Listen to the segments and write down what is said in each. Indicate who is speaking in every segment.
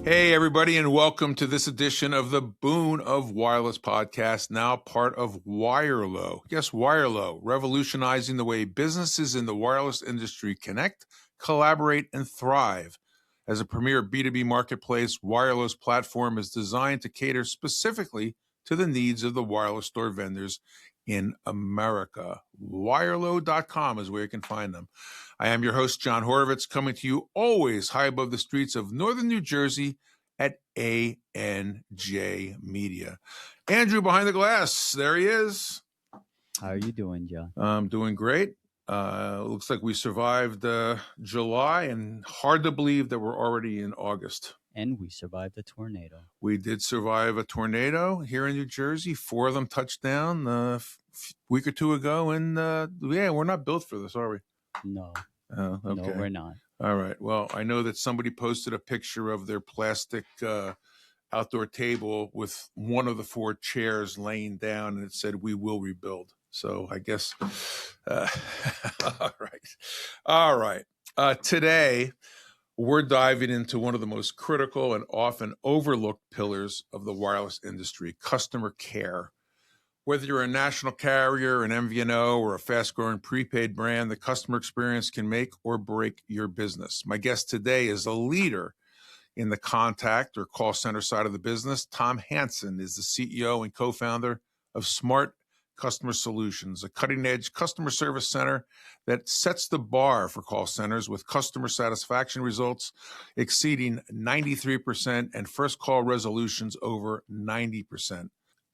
Speaker 1: Hey, everybody, and welcome to this edition of the Boon of Wireless podcast, now part of Wirelo. Yes, Wirelo, revolutionizing the way businesses in the wireless industry connect, collaborate, and thrive. As a premier B2B marketplace, Wirelo's platform is designed to cater specifically to the needs of the wireless store vendors in America. Wirelo.com is where you can find them. I am your host, Jon Horovitz, coming to you always high above the streets of northern New Jersey at ANJ Media. Andrew behind the glass, there he is.
Speaker 2: How are you doing, John?
Speaker 1: I'm doing great. Looks like we survived July, and hard to believe that we're already in August.
Speaker 2: And we survived a tornado.
Speaker 1: We did survive a tornado here in New Jersey. 4 of them touched down a week or two ago, and we're not built for this, are we?
Speaker 2: No.
Speaker 1: Okay.
Speaker 2: No, we're not.
Speaker 1: All right. Well, I know that somebody posted a picture of their plastic outdoor table with one of the 4 chairs laying down, and it said, "We will rebuild." So I guess, all right. Today, we're diving into one of the most critical and often overlooked pillars of the wireless industry, customer care. Whether you're a national carrier, an MVNO, or a fast-growing prepaid brand, the customer experience can make or break your business. My guest today is a leader in the contact or call center side of the business. Tom Hansen is the CEO and co-founder of Smart Customer Solutions, a cutting-edge customer service center that sets the bar for call centers with customer satisfaction results exceeding 93% and first call resolutions over 90%.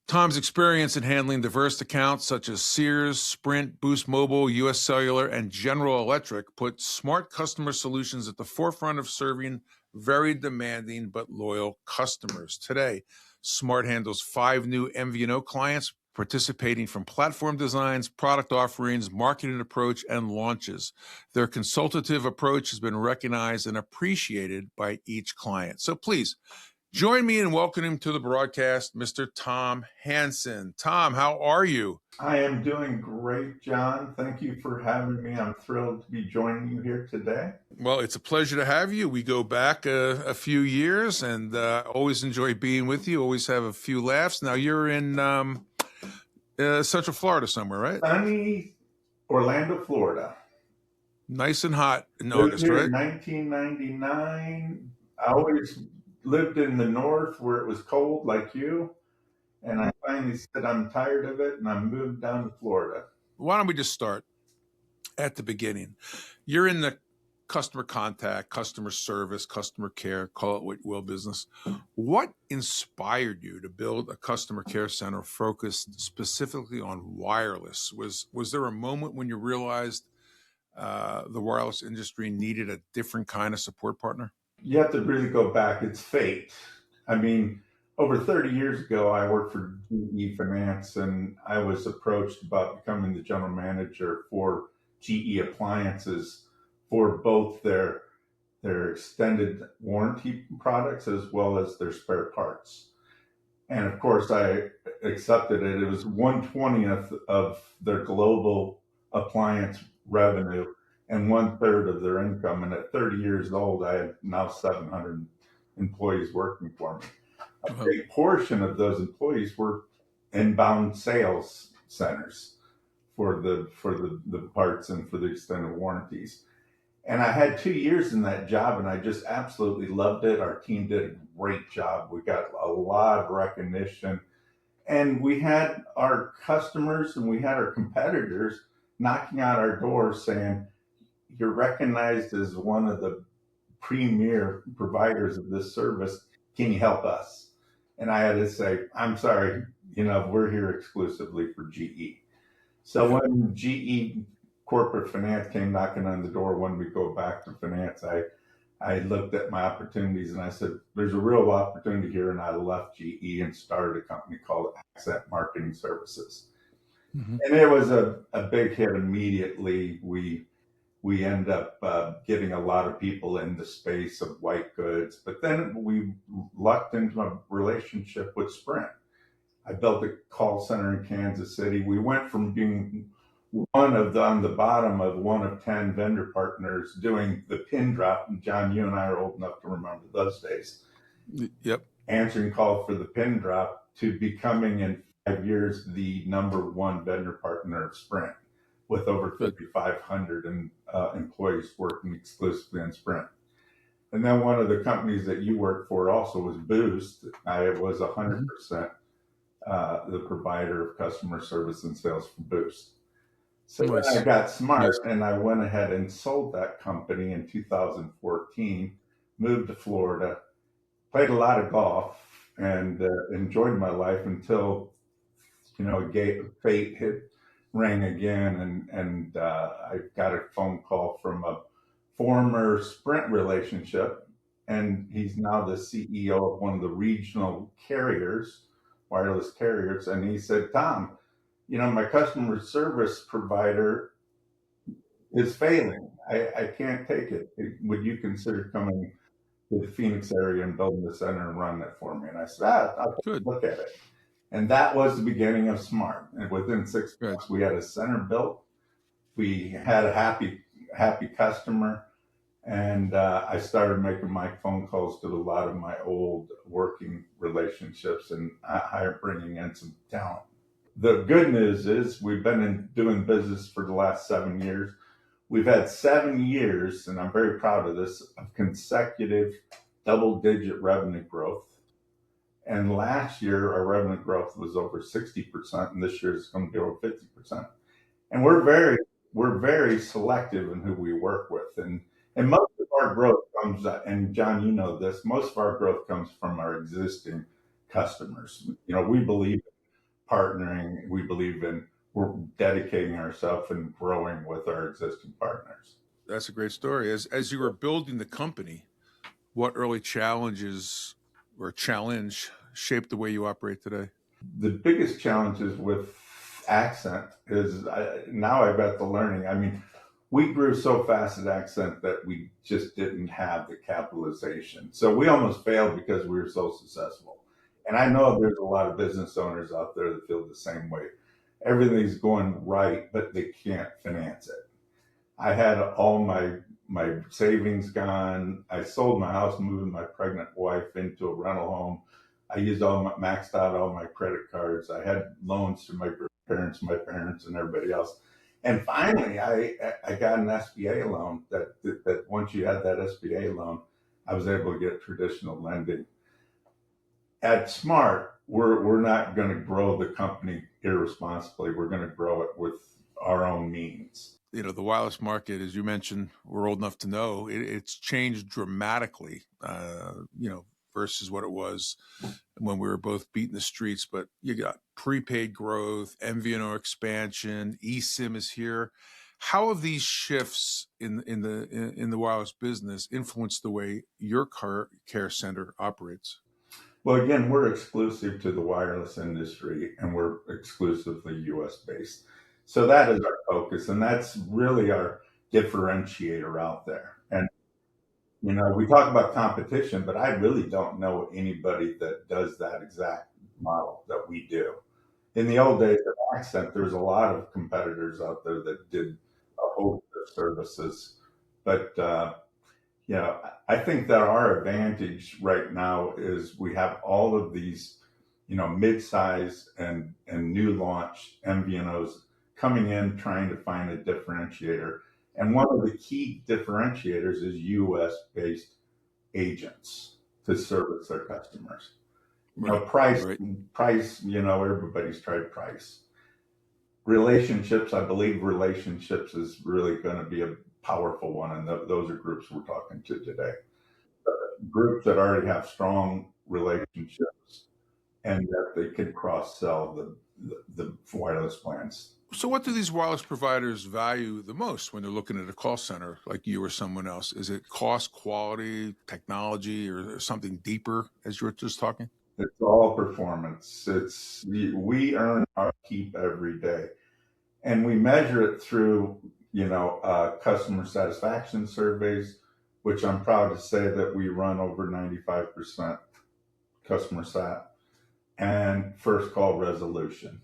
Speaker 1: Tom's experience in handling diverse accounts such as Sears, Sprint, Boost Mobile, US Cellular, and General Electric put Smart Customer Solutions at the forefront of serving very demanding but loyal customers. Today, Smart handles 5 new MVNO clients, participating from platform designs, product offerings, marketing approach, and launches. Their consultative approach has been recognized and appreciated by each client. So please, join me in welcoming to the broadcast, Mr. Tom Hansen. Tom, how are you?
Speaker 3: I am doing great, John. Thank you for having me. I'm thrilled to be joining you here today.
Speaker 1: Well, it's a pleasure to have you. We go back a few years, and always enjoy being with you. Always have a few laughs. Now, you're in Central Florida somewhere, right?
Speaker 3: Sunny Orlando, Florida.
Speaker 1: Nice and hot in
Speaker 3: Lived
Speaker 1: August,
Speaker 3: here
Speaker 1: right?
Speaker 3: in 1999. I always lived in the north where it was cold like you. And I finally said I'm tired of it, and I moved down to Florida.
Speaker 1: Why don't we just start at the beginning? You're in the customer contact, customer service, customer care, call it what you will, business. What inspired you to build a customer care center focused specifically on wireless? Was there a moment when you realized the wireless industry needed a different kind of support partner?
Speaker 3: You have to really go back. It's fate. I mean, over 30 years ago, I worked for GE Finance, and I was approached about becoming the general manager for GE Appliances for both their extended warranty products as well as their spare parts. And of course, I accepted it. It was 1/20th of their global appliance revenue and 1/3 of their income. And at 30 years old, I had now 700 employees working for me. A big portion of those employees were inbound sales centers for the parts and for the extended warranties. And I had 2 years in that job, and I just absolutely loved it. Our team did a great job. We got a lot of recognition, and we had our customers and we had our competitors knocking on our doors saying, "You're recognized as one of the premier providers of this service. Can you help us?" And I had to say, "I'm sorry, we're here exclusively for GE." So when GE corporate finance came knocking on the door, when we go back to finance, I looked at my opportunities and I said, "There's a real opportunity here." And I left GE and started a company called Accent Marketing Services. Mm-hmm. And it was a big hit immediately. We end up getting a lot of people in the space of white goods, but then we lucked into a relationship with Sprint. I built a call center in Kansas City. We went from being on the bottom of 1 of 10 vendor partners doing the pin drop. And John, you and I are old enough to remember those days.
Speaker 1: Yep.
Speaker 3: answering call for the pin drop, to becoming in 5 years the #1 vendor partner of Sprint, with over 5,500 employees working exclusively on Sprint. And then one of the companies that you worked for also was Boost. I was 100% the provider of customer service and sales for Boost. So then I got smart and I went ahead and sold that company in 2014, moved to Florida, played a lot of golf, and enjoyed my life until, fate rang again, and I got a phone call from a former Sprint relationship, and he's now the CEO of one of the regional carriers, wireless carriers, and he said, "Tom, my customer service provider is failing. I can't take it. Would you consider coming to the Phoenix area and building the center and running it for me?" And I said, I'll look at it. And that was the beginning of Smart. And within 6 months, we had a center built. We had a happy customer. And I started making my phone calls to a lot of my old working relationships and bringing in some talent. The good news is we've been doing business for the last 7 years. We've had 7 years, and I'm very proud of this, of consecutive double-digit revenue growth. And last year, our revenue growth was over 60%, and this year it's going to be over 50%. And we're very selective in who we work with. And most of our growth comes, and John, you know this, most of our growth comes from our existing customers. We believe in partnering. We believe in we're dedicating ourselves and growing with our existing partners.
Speaker 1: That's a great story. As you were building the company, what early challenges or challenge shaped the way you operate today?
Speaker 3: The biggest challenges with Accent is now I've got the learning. I mean, we grew so fast at Accent that we just didn't have the capitalization. So we almost failed because we were so successful. And I know there's a lot of business owners out there that feel the same way. Everything's going right, but they can't finance it. I had all my savings gone. I sold my house, moving my pregnant wife into a rental home. I maxed out all my credit cards. I had loans to my parents, my parents, and everybody else. And finally, I got an SBA loan that once you had that SBA loan, I was able to get traditional lending. At Smart, we're not going to grow the company irresponsibly. We're going to grow it with our own means.
Speaker 1: The wireless market, as you mentioned, we're old enough to know, it's changed dramatically, versus what it was when we were both beating the streets. But you got prepaid growth, MVNO expansion, eSIM is here. How have these shifts in the wireless business influenced the way your care center operates?
Speaker 3: Well, again, we're exclusive to the wireless industry, and we're exclusively U.S. based. So that is our focus, and that's really our differentiator out there. And, we talk about competition, but I really don't know anybody that does that exact model that we do. In the old days of Accent, there was a lot of competitors out there that did a host of services. But, I think that our advantage right now is we have all of these, mid-size and new launch MVNOs coming in, trying to find a differentiator. And one of the key differentiators is U.S.-based agents to service their customers. Price, everybody's tried price. Relationships, I believe relationships is really going to be a powerful one, and those are groups we're talking to today. Groups that already have strong relationships and that they can cross-sell the wireless plans.
Speaker 1: So what do these wireless providers value the most when they're looking at a call center like you or someone else? Is it cost, quality, or something deeper, as you were just talking?
Speaker 3: It's all performance. We earn our keep every day. And we measure it through, customer satisfaction surveys, which I'm proud to say that we run over 95% customer sat, and first call resolution.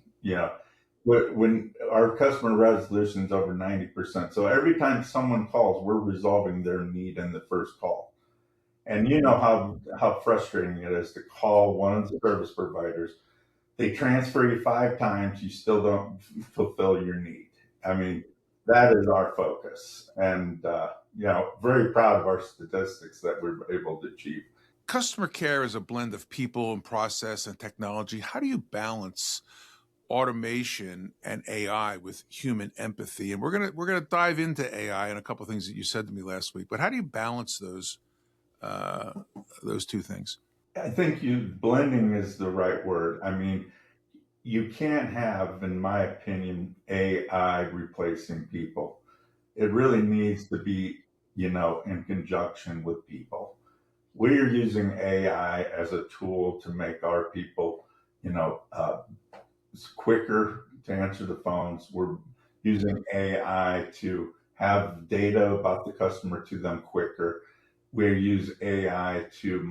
Speaker 3: When our customer resolution is over 90%. So every time someone calls, we're resolving their need in the first call. And you know how frustrating it is to call one of the service providers. They transfer you 5 times, you still don't fulfill your need. I mean, that is our focus. And, very proud of our statistics that we're able to achieve.
Speaker 1: Customer care is a blend of people and process and technology. How do you balance automation and AI with human empathy? And we're gonna dive into AI and a couple of things that you said to me last week. But how do you balance those two things?
Speaker 3: I think blending is the right word. I mean, you can't have, in my opinion, AI replacing people. It really needs to be, in conjunction with people. We're using AI as a tool to make our people, quicker to answer the phones. We're using AI to have data about the customer to them quicker. We use AI to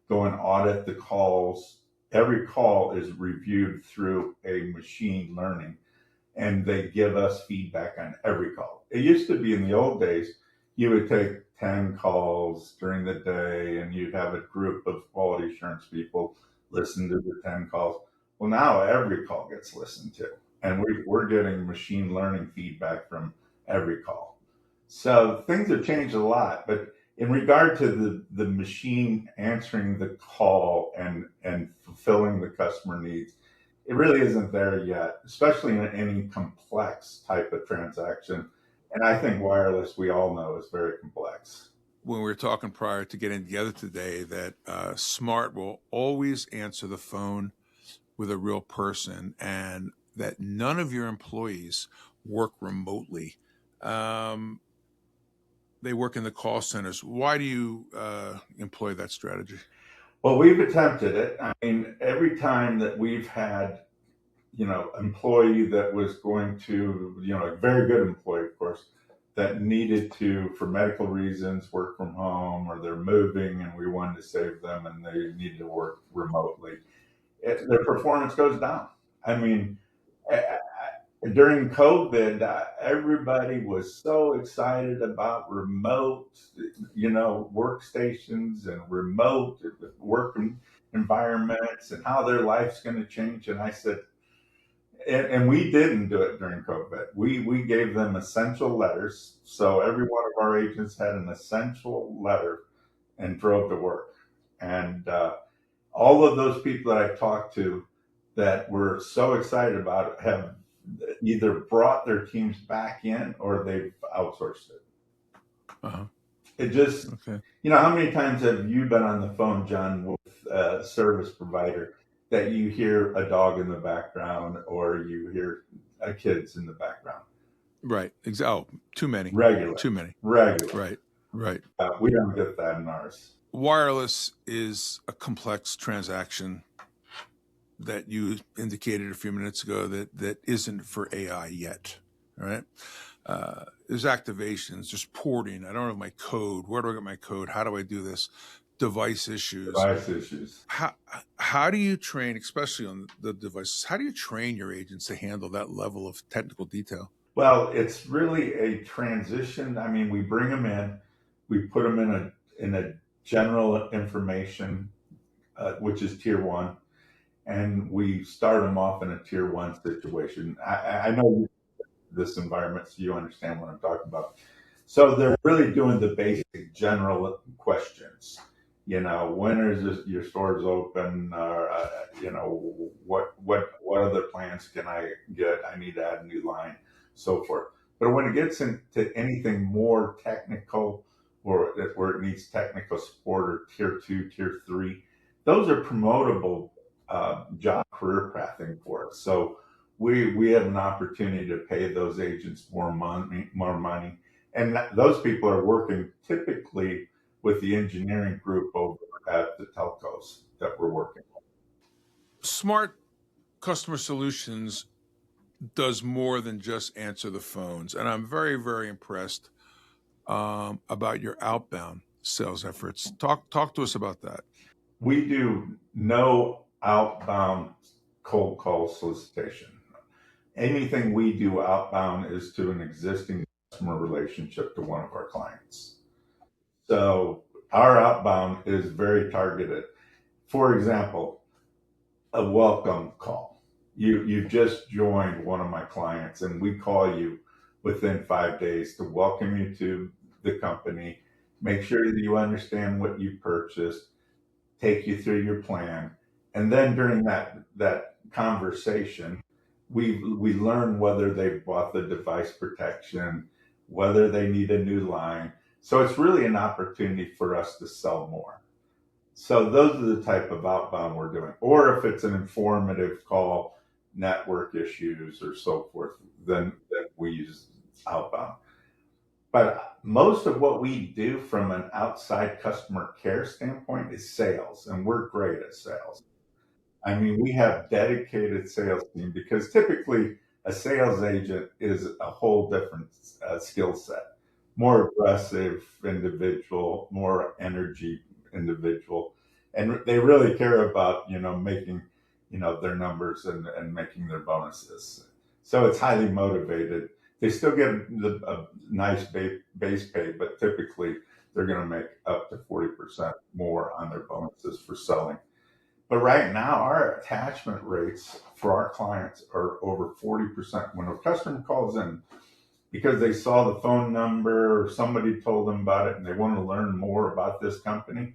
Speaker 3: go and audit the calls. Every call is reviewed through a machine learning, and they give us feedback on every call. It used to be in the old days, you would take 10 calls during the day and you'd have a group of quality assurance people listen to the 10 calls. Well, now every call gets listened to, and we're getting machine learning feedback from every call. So things have changed a lot, but in regard to the machine answering the call and fulfilling the customer needs, it really isn't there yet, especially in any complex type of transaction. And I think wireless, we all know, is very complex.
Speaker 1: When we were talking prior to getting together today, that Smart will always answer the phone with a real person, and that none of your employees work remotely. They work in the call centers. Why do you employ that strategy?
Speaker 3: Well, we've attempted it. I mean, every time that we've had, employee that was going to, a very good employee, of course, that needed to, for medical reasons, work from home, or they're moving and we wanted to save them and they need to work remotely, their performance goes down. I mean, during COVID, everybody was so excited about remote, workstations and remote working environments and how their life's going to change. And I said, and we didn't do it during COVID. We gave them essential letters. So every one of our agents had an essential letter and drove to work. And all of those people that I talked to that were so excited about it have either brought their teams back in or they've outsourced it.
Speaker 1: Uh-huh.
Speaker 3: It just,
Speaker 1: Okay.
Speaker 3: How many times have you been on the phone, John, with a service provider that you hear a dog in the background or you hear kids in the background?
Speaker 1: Right. Oh, too many.
Speaker 3: Regular.
Speaker 1: Too many.
Speaker 3: Regular.
Speaker 1: Right.
Speaker 3: We don't get that in ours.
Speaker 1: Wireless is a complex transaction that you indicated a few minutes ago that isn't for AI yet. All right. There's activations, there's porting. I don't have my code. Where do I get my code? How do I do this? Device issues. How do you train, especially on the devices, how do you train your agents to handle that level of technical detail?
Speaker 3: Well, it's really a transition. I mean, we bring them in, we put them in a general information, which is tier one, and we start them off in a tier one situation. I know this environment, so you understand what I'm talking about. So they're really doing the basic general questions. When is your stores open? What other plans can I get? I need to add a new line, so forth. But when it gets into anything more technical, or where it needs technical support, or tier two, tier three, those are promotable job career pathing for us. So we have an opportunity to pay those agents more money, and those people are working typically with the engineering group over at the telcos that we're working with.
Speaker 1: Smart Customer Solutions does more than just answer the phones, and I'm very, very impressed about your outbound sales efforts. Talk to us about that.
Speaker 3: We do no outbound cold call solicitation. Anything we do outbound is to an existing customer relationship to one of our clients. So Our outbound is very targeted. For example, a welcome call. You just joined one of my clients, and we call you within 5 days to welcome you to the company, make sure that you understand what you purchased, take you through your plan, and then during that conversation, we learn whether they've bought the device protection, whether they need a new line. So it's really an opportunity for us to sell more. So those are the type of outbound we're doing. Or if it's an informative call, network issues or so forth, then we use outbound. But most of what we do from an outside customer care standpoint is sales, and we're great at sales. I mean, we have dedicated sales team because typically a sales agent is a whole different skill set, more aggressive individual, more energy individual, and they really care about making their numbers and making their bonuses. So it's highly motivated. They still get a nice base pay, but typically they're going to make up to 40% more on their bonuses for selling. But right now, our attachment rates for our clients are over 40%. When a customer calls in because they saw the phone number or somebody told them about it and they want to learn more about this company,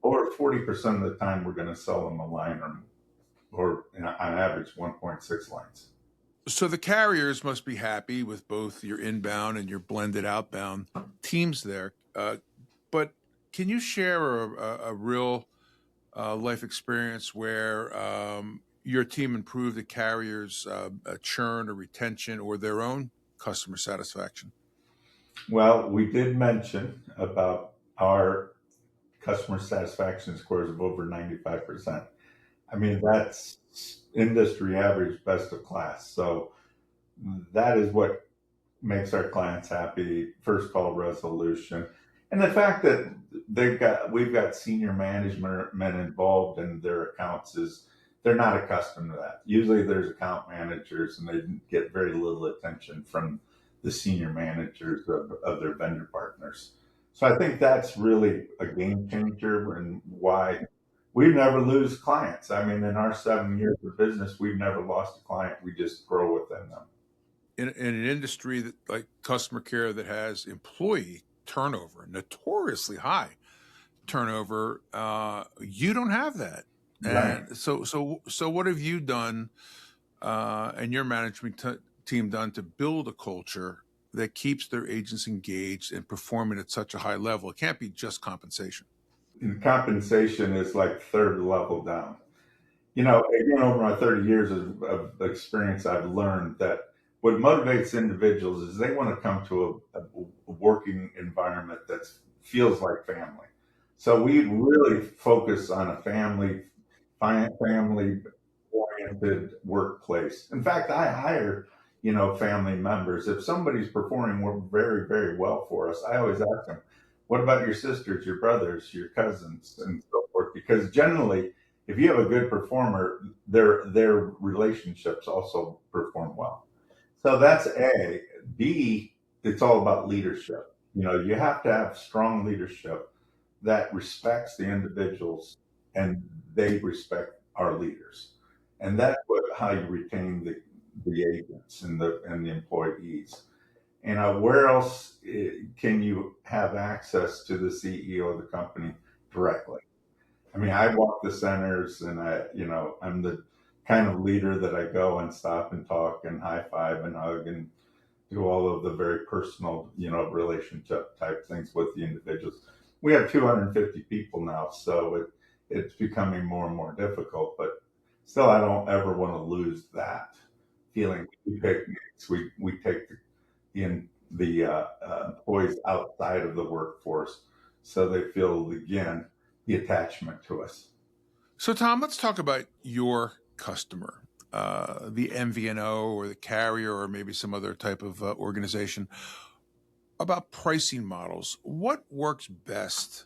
Speaker 3: over 40% of the time we're going to sell them a line or on average 1.6 lines.
Speaker 1: So the carriers must be happy with both your inbound and your blended outbound teams there. But can you share a real life experience where your team improved the carrier's churn or retention or their own customer satisfaction?
Speaker 3: Well, we did mention about our customer satisfaction scores of over 95%. I mean, that's industry average, best of class. So that is what makes our clients happy. First call resolution, and the fact that we've got senior management involved in their accounts is they're not accustomed to that. Usually, there's account managers, and they get very little attention from the senior managers of their vendor partners. So I think that's really a game changer and why we never lose clients. I mean, in our 7 years of business, we've never lost a client. We just grow within them.
Speaker 1: In an industry that like customer care that has employee turnover, notoriously high turnover, you don't have that.
Speaker 3: Right.
Speaker 1: And so what have you done and your management team done to build a culture that keeps their agents engaged and performing at such a high level? It can't be just compensation.
Speaker 3: And compensation is like third level down. Again, over my 30 years of experience, I've learned that what motivates individuals is they want to come to a working environment that feels like family. So we really focus on a family oriented workplace. In fact, I hire, family members. If somebody's performing very, very well for us, I always ask them, what about your sisters, your brothers, your cousins, and so forth? Because generally, if you have a good performer, their relationships also perform well. So that's A. B, it's all about leadership. You have to have strong leadership that respects the individuals and they respect our leaders. And that's how you retain the agents and the employees. And where else can you have access to the CEO of the company directly? I mean, I walk the centers, and I'm the kind of leader that I go and stop and talk and high five and hug and do all of the very personal, relationship type things with the individuals. We have 250 people now, so it's becoming more and more difficult. But still, I don't ever want to lose that feeling. We picnics, we take the employees outside of the workforce, so they feel again the attachment to us.
Speaker 1: So, Tom, let's talk about your customer, the MVNO or the carrier or maybe some other type of organization. About pricing models, what works best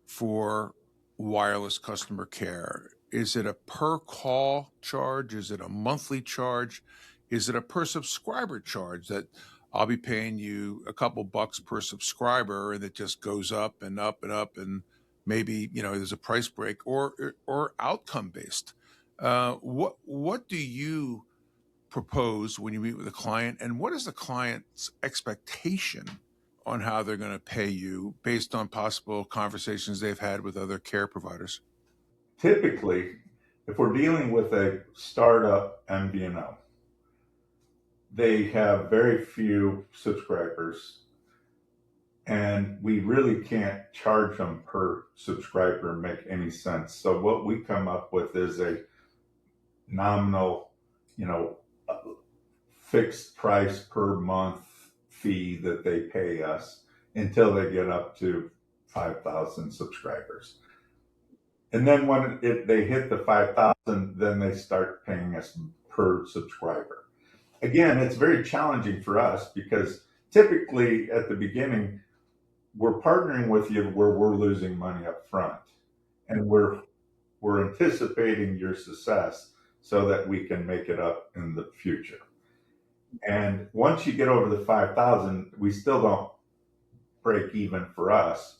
Speaker 1: for wireless customer care? Is it a per call charge? Is it a monthly charge? Is it a per subscriber charge that I'll be paying you a couple bucks per subscriber, and it just goes up and up and up, and maybe there's a price break, or outcome based. What do you propose when you meet with a client, and what is the client's expectation on how they're going to pay you based on possible conversations they've had with other care providers?
Speaker 3: Typically, if we're dealing with a startup MVNO, they have very few subscribers, and we really can't charge them per subscriber and make any sense. So what we come up with is a nominal, fixed price per month fee that they pay us until they get up to 5,000 subscribers. And then when they hit the 5,000, then they start paying us per subscriber. Again, it's very challenging for us because typically at the beginning, we're partnering with you where we're losing money up front, and we're anticipating your success so that we can make it up in the future. And once you get over the 5,000, we still don't break even for us.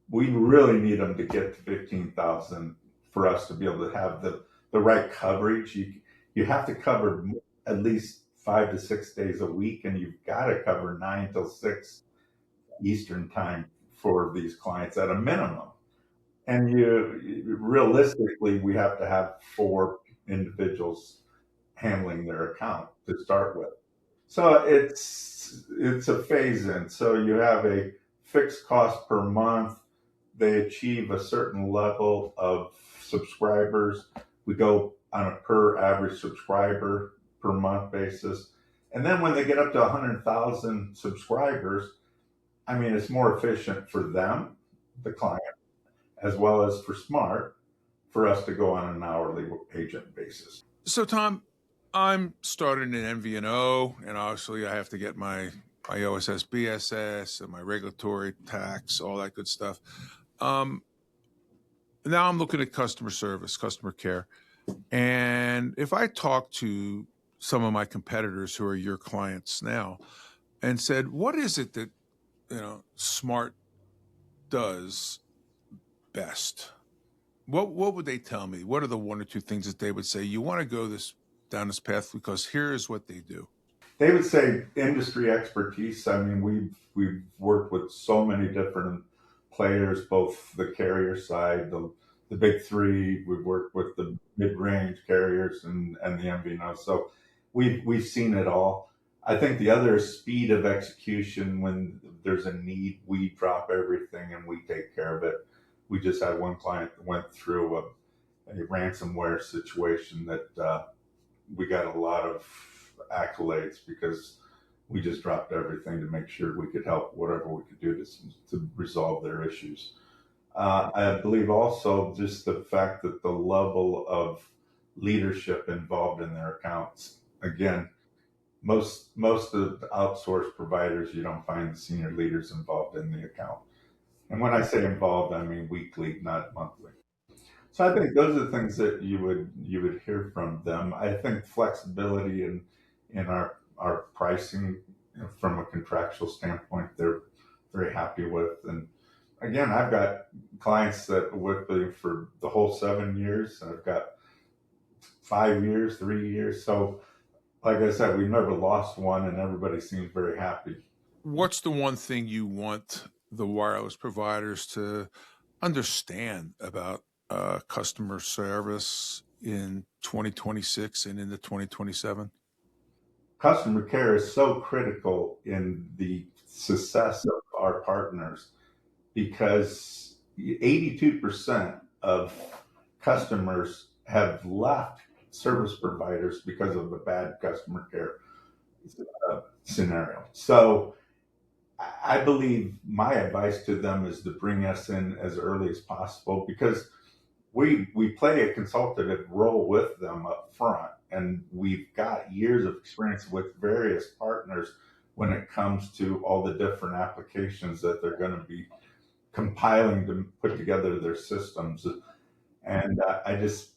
Speaker 3: We really need them to get to 15,000 for us to be able to have the right coverage. You have to cover at least 5 to 6 days a week, and you've got to cover 9 till 6 Eastern time for these clients at a minimum. And realistically, we have to have 4 individuals handling their account to start with. So it's a phase in. So you have a fixed cost per month. They achieve a certain level of subscribers. We go on a per average subscriber per month basis. And then when they get up to 100,000 subscribers, I mean, it's more efficient for them, the client, as well as for Smart, for us to go on an hourly agent basis.
Speaker 1: So, Tom, I'm starting an MVNO, and obviously I have to get my OSS, BSS, and my regulatory tax, all that good stuff. Now I'm looking at customer service, customer care. And if I talk to some of my competitors who are your clients now and said, what is it that Smart does best? What would they tell me? What are the 1 or 2 things that they would say, you want to go down this path because here's what they do?
Speaker 3: They would say industry expertise. I mean, we've worked with so many different players, both the carrier side, the big 3. We've worked with the mid-range carriers and the MVNO. So we've seen it all. I think the other is speed of execution. When there's a need, we drop everything and we take care of it. We just had one client that went through a ransomware situation that we got a lot of accolades because we just dropped everything to make sure we could help whatever we could do to resolve their issues. I believe also just the fact that the level of leadership involved in their accounts. Again, most of the outsourced providers, you don't find the senior leaders involved in the account. And when I say involved, I mean weekly, not monthly. So I think those are the things that you would hear from them. I think flexibility in our pricing from a contractual standpoint, they're very happy with. And again, I've got clients that work with me for the whole 7 years. I've got 5 years, 3 years. So like I said, we never lost one, and everybody seems very happy.
Speaker 1: What's the one thing you want the wireless providers to understand about customer service in 2026 and into 2027?
Speaker 3: Customer care is so critical in the success of our partners because 82% of customers have left service providers because of the bad customer care scenario. So I believe my advice to them is to bring us in as early as possible because we play a consultative role with them up front, and we've got years of experience with various partners when it comes to all the different applications that they're going to be compiling to put together their systems. And I just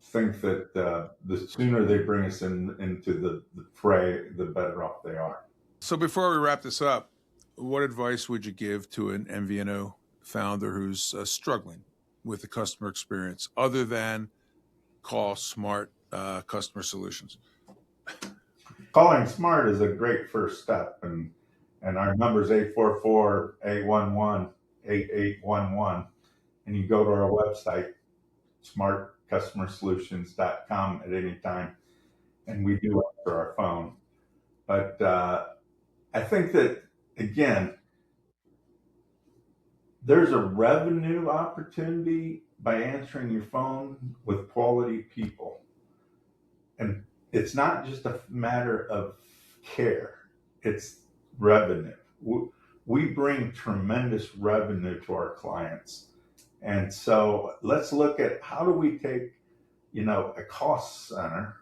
Speaker 3: think that the sooner they bring us into the fray, the better off they are.
Speaker 1: So before we wrap this up, what advice would you give to an MVNO founder who's struggling with the customer experience other than call smart customer solutions?
Speaker 3: Calling smart is a great first step, and our number is 844-811-8811, and you go to our website, smartcustomersolutions.com, at any time, and we do answer our phone. But I think that, again, there's a revenue opportunity by answering your phone with quality people. And it's not just a matter of care, it's revenue. We bring tremendous revenue to our clients. And so let's look at how do we take, a cost center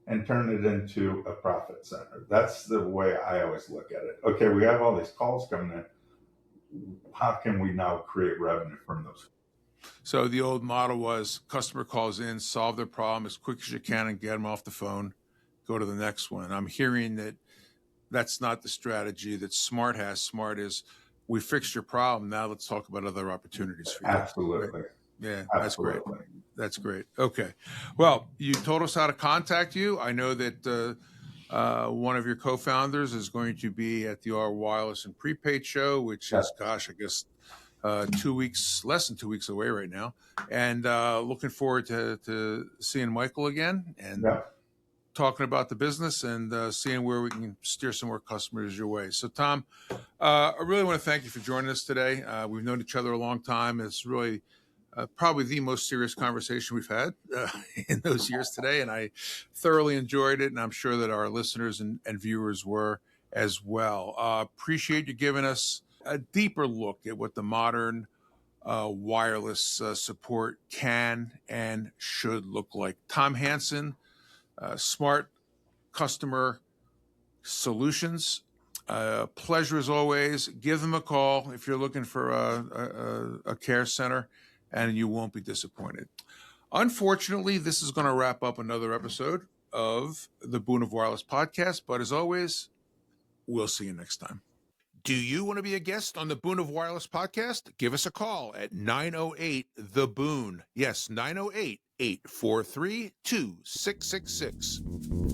Speaker 3: and turn it into a profit center. That's the way I always look at it. Okay, we have all these calls coming in. How can we now create revenue from those?
Speaker 1: So the old model was customer calls in, solve their problem as quick as you can and get them off the phone, go to the next one. I'm hearing that that's not the strategy that Smart has. Smart is, we fixed your problem. Now let's talk about other opportunities for you.
Speaker 3: Absolutely.
Speaker 1: Right? Yeah,
Speaker 3: Absolutely.
Speaker 1: that's great. That's great. Okay. Well, you told us how to contact you. I know that one of your co-founders is going to be at the R Wireless and Prepaid show, which is, gosh, I guess 2 weeks, less than 2 weeks away right now. And looking forward to seeing Michael again and talking about the business and seeing where we can steer some more customers your way. So, Tom, I really want to thank you for joining us today. We've known each other a long time. It's really probably the most serious conversation we've had in those years today, and I thoroughly enjoyed it, and I'm sure that our listeners and viewers were as well. Appreciate you giving us a deeper look at what the modern wireless support can and should look like. Tom Hansen, Smart Customer Solutions. Pleasure as always. Give them a call if you're looking for a care center, and you won't be disappointed. Unfortunately, this is going to wrap up another episode of the Boon of Wireless podcast. But as always, we'll see you next time. Do you want to be a guest on the Boon of Wireless podcast? Give us a call at 908-THE-BOON. Yes, 908-843-2666.